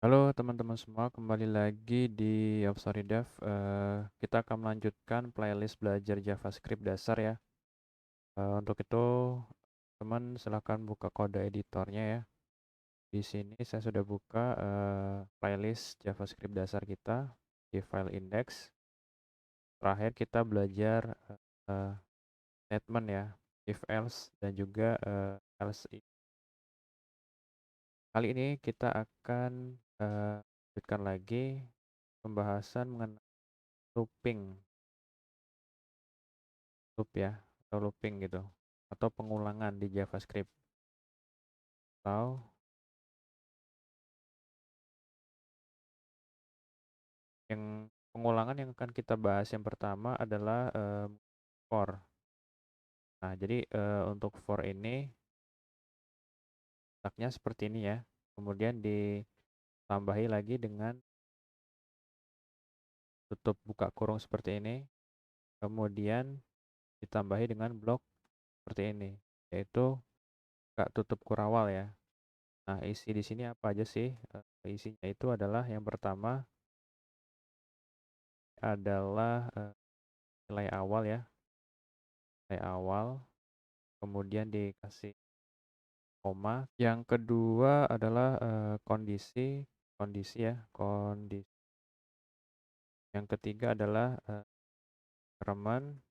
Halo teman-teman semua, kembali lagi di Opsori Dev. Kita akan melanjutkan playlist belajar JavaScript dasar ya. Untuk itu, teman silahkan buka kode editornya ya. Di sini saya sudah buka playlist JavaScript dasar kita di file index. Terakhir kita belajar eh, statement ya, if else dan juga else if. Kali ini kita akan lanjutkan lagi pembahasan mengenai looping. Loop ya, atau looping gitu, atau pengulangan di JavaScript. Atau yang pengulangan yang akan kita bahas yang pertama adalah for. Nah, jadi untuk for ini letaknya seperti ini ya. Kemudian ditambahi lagi dengan tutup buka kurung seperti ini. Kemudian ditambahi dengan blok seperti ini, yaitu buka tutup kurawal ya. Nah, isi di sini apa aja sih? Isinya itu adalah yang pertama adalah nilai awal ya, nilai awal, kemudian dikasih koma. Yang kedua adalah kondisi, kondisi ya, kondisi. Yang ketiga adalah increment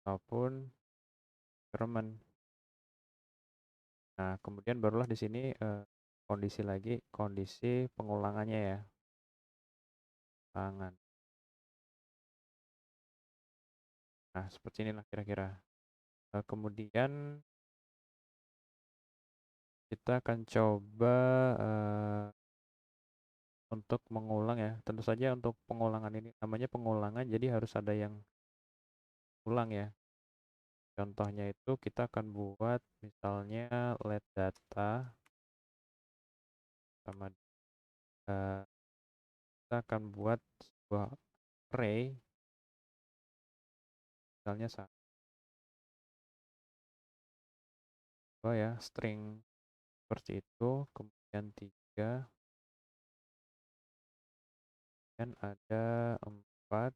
maupun increment. Nah, kemudian barulah di sini kondisi lagi, kondisi pengulangannya ya, tangan. Nah, seperti inilah kira-kira. Kemudian kita akan coba untuk mengulang ya. Tentu saja untuk pengulangan ini namanya pengulangan, jadi harus ada yang ulang ya. Contohnya itu kita akan buat misalnya let data sama kita akan buat sebuah array misalnya satu ya, string seperti itu, kemudian 3, dan ada 4,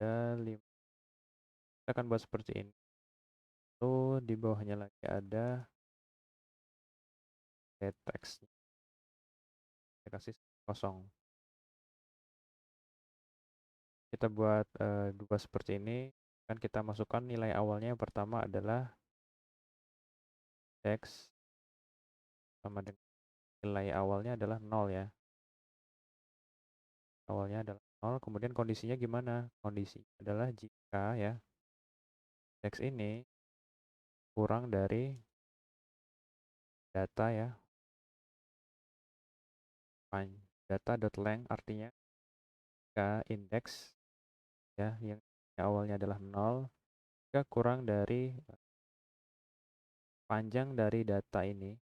ada 5. Kita akan buat seperti ini. Lalu di bawahnya lagi ada text. Kita kasih kosong. Kita buat dua seperti ini. Kan kita masukkan nilai awalnya yang pertama adalah text sama dengan nilai awalnya adalah 0 ya. Awalnya adalah 0, kemudian kondisinya gimana? Kondisinya adalah jika ya teks ini kurang dari data ya, data.length artinya jika indeks ya yang awalnya adalah 0 jika kurang dari panjang dari data ini.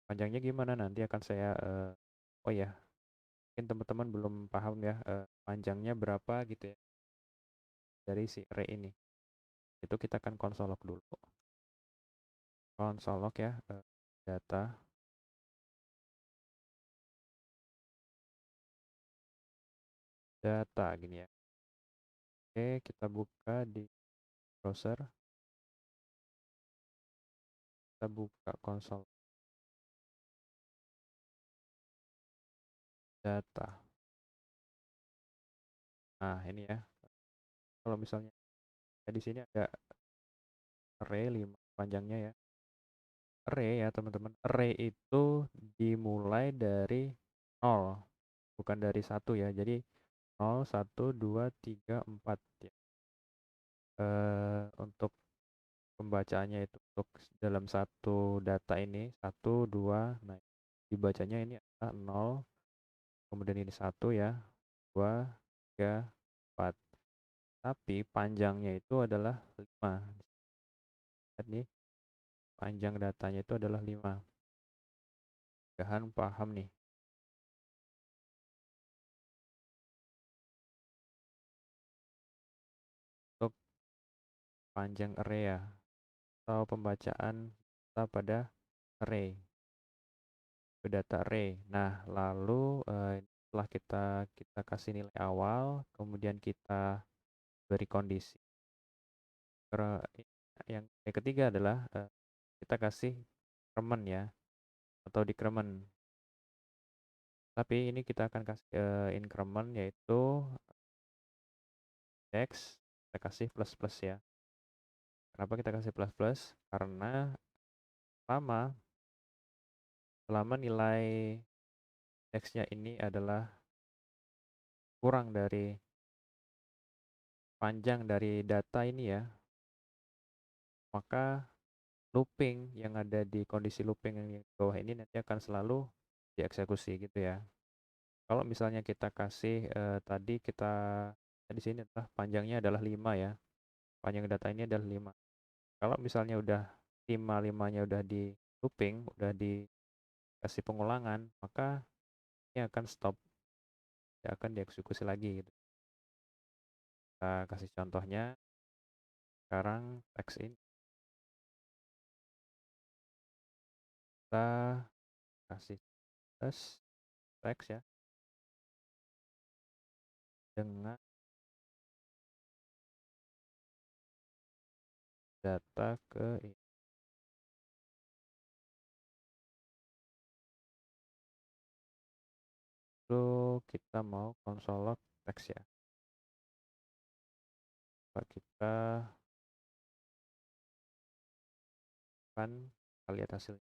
Panjangnya gimana nanti akan saya oh ya, mungkin teman-teman belum paham ya panjangnya berapa gitu ya dari si array ini. Itu kita akan console log dulu. Console log ya data gini ya. Oke, kita buka di browser. Kita buka console data. Nah, ini ya. Kalau misalnya di sini ada array 5 panjangnya ya. Array ya, teman-teman. Array itu dimulai dari 0, bukan dari 1 ya. Jadi 0, 1, 2, 3, 4 ya. Untuk pembacaannya itu untuk dalam satu data ini 1, 2, nah dibacanya ini adalah 0, kemudian ini 1 ya, 2, 3, 4. Tapi panjangnya itu adalah 5. Lihat nih, panjang datanya itu adalah 5. Mudahan paham nih. Untuk panjang array ya, atau pembacaan data pada array, ke data array. Nah, lalu setelah kita kasih nilai awal, kemudian kita beri kondisi. Yang ketiga adalah kita kasih increment ya, atau decrement. Tapi ini kita akan kasih increment, yaitu index, kita kasih plus plus ya. Kenapa kita kasih plus plus? Karena selama nilai indexnya ini adalah kurang dari panjang dari data ini ya, maka looping yang ada di kondisi looping yang di bawah ini nanti akan selalu dieksekusi gitu ya. Kalau misalnya kita kasih tadi di sini adalah panjangnya adalah 5 ya. Panjang data ini adalah 5. Kalau misalnya udah 5-5-nya udah di looping, udah dikasih pengulangan, maka ini akan stop, tidak akan dieksekusi lagi gitu. Kita kasih contohnya sekarang teks ini. Kita kasih teks ya dengan data ke ini. Lalu kita mau console log teks ya. Coba kita lihat hasilnya.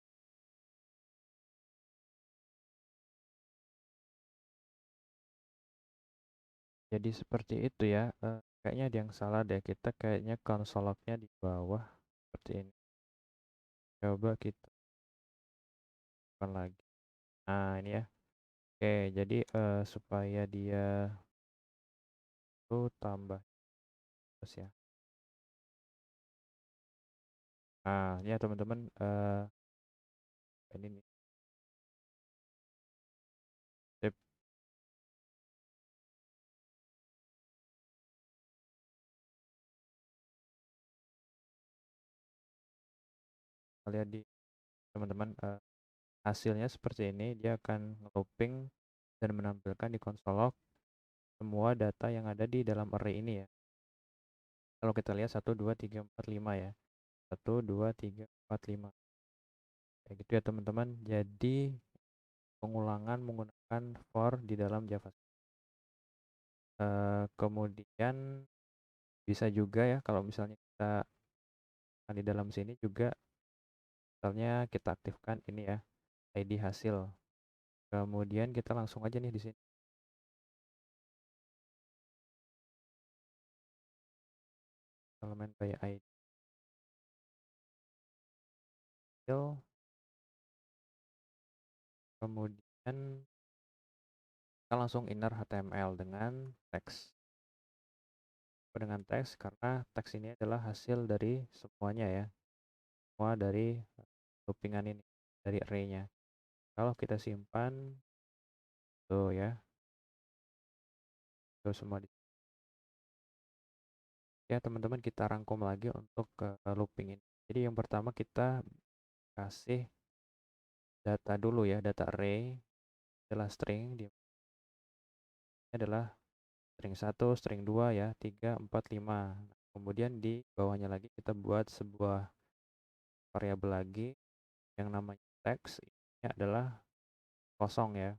Jadi seperti itu ya. Kayaknya ada yang salah deh. Kita kayaknya console log-nya di bawah seperti ini. Coba kita bukan lagi. Nah, ini ya. Oke, jadi supaya dia tuh tambah terus ya. Nah, ini ya teman-teman, ini nih. Sip. Kita lihat di teman-teman, hasilnya seperti ini. Dia akan looping dan menampilkan di console log semua data yang ada di dalam array ini ya. Kalau kita lihat 1, 2, 3, 4, 5 ya. 1, 2, 3, 4, 5. Kayak gitu ya teman-teman. Jadi pengulangan menggunakan for di dalam JavaScript. Kemudian bisa juga ya kalau misalnya kita di dalam sini juga, misalnya kita aktifkan ini ya, ID hasil. Kemudian kita langsung aja nih di sini. Elemen by ID. Kemudian kita langsung inner HTML dengan teks. Dengan teks karena teks ini adalah hasil dari semuanya ya. Semua dari loopingan ini, dari array-nya. Kalau kita simpan tuh ya, tuh semua di ya teman-teman, kita rangkum lagi untuk looping ini. Jadi yang pertama kita kasih data dulu ya, data array adalah string, ini adalah string 1, string 2 ya, 3, 4, 5. Kemudian di bawahnya lagi kita buat sebuah variabel lagi yang namanya text, ini adalah kosong ya.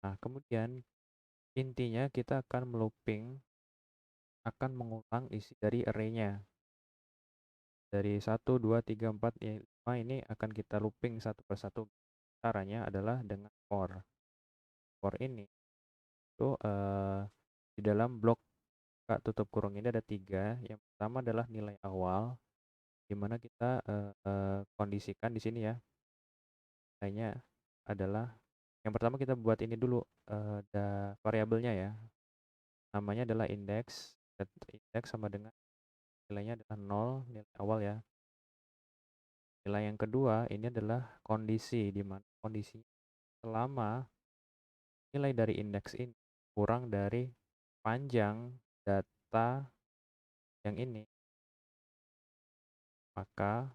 Nah, kemudian intinya kita akan melooping, akan mengulang isi dari array-nya. Dari 1, 2, 3, 4, 5 ini akan kita looping satu persatu. Caranya adalah dengan for. For ini itu di dalam blok tutup kurung ini ada 3. Yang pertama adalah nilai awal, di mana kita kondisikan di sini ya. Nilainya adalah, yang pertama kita buat ini dulu, variabelnya ya. Namanya adalah index. Index sama dengan nilainya adalah 0, nilai awal ya. Nilai yang kedua ini adalah kondisi, di mana kondisi selama nilai dari indeks ini kurang dari panjang data yang ini, maka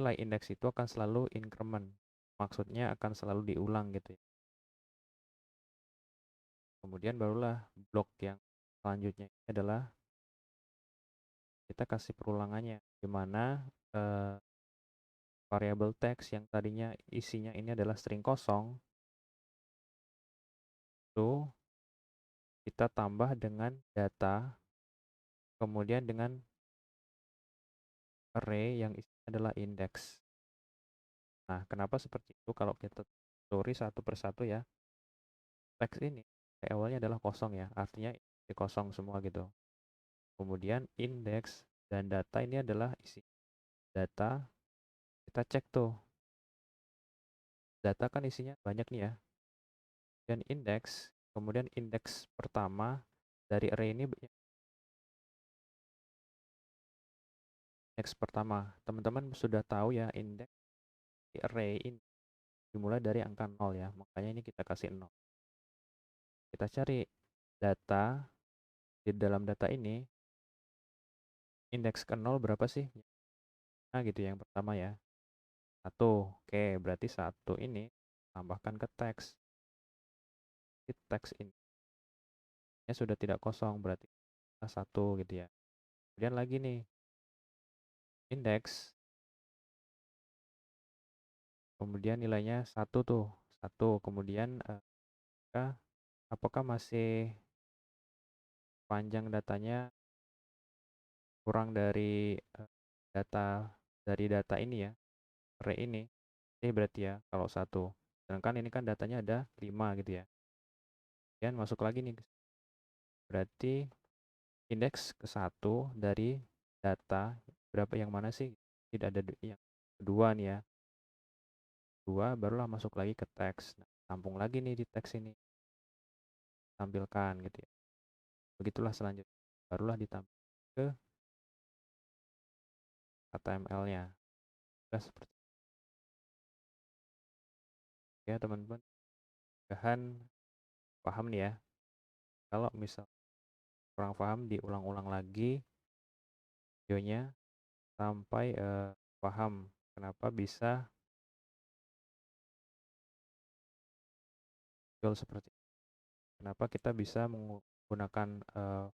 nilai indeks itu akan selalu increment. Maksudnya akan selalu diulang gitu ya. Kemudian barulah blok yang selanjutnya ini adalah kita kasih perulangannya, di mana variabel teks yang tadinya isinya ini adalah string kosong, itu kita tambah dengan data, kemudian dengan array yang isinya adalah indeks. Nah, kenapa seperti itu? Kalau kita tulis satu persatu ya, teks ini awalnya adalah kosong ya, artinya isi kosong semua gitu. Kemudian indeks dan data ini adalah isi data. Kita cek tuh, data kan isinya banyak nih ya. Dan indeks, kemudian indeks pertama dari array ini, indeks pertama. Teman-teman sudah tahu ya, indeks di array ini dimulai dari angka 0 ya, makanya ini kita kasih 0. Kita cari data, di dalam data ini indeks ke 0 berapa sih? Nah gitu yang pertama ya, 1. Oke, berarti 1 ini tambahkan ke teks. Di teks ini sudah tidak kosong, berarti 1 gitu ya. Kemudian lagi nih, indeks, kemudian nilainya 1 tuh, 1. Kemudian apakah masih panjang datanya kurang dari data ini ya, array ini. Ini berarti ya kalau 1. Sedangkan ini kan datanya ada 5 gitu ya. Kemudian masuk lagi nih. Berarti indeks ke 1 dari data berapa yang mana sih? Tidak ada yang kedua nih ya. 2 barulah masuk lagi ke teks. Nah, tampung lagi nih di teks ini. Tampilkan gitu ya. Begitulah selanjutnya. Barulah ditampilkan ke HTML-nya. Sudah seperti itu ya teman-teman. Mudahan paham nih ya. Kalau misal kurang paham, diulang-ulang lagi videonya sampai paham kenapa bisa muncul seperti itu. Kenapa kita bisa menggunakan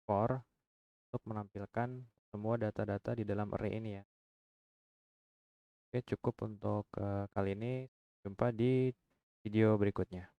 for untuk menampilkan semua data-data di dalam array ini ya. Oke, cukup untuk kali ini. Jumpa di video berikutnya.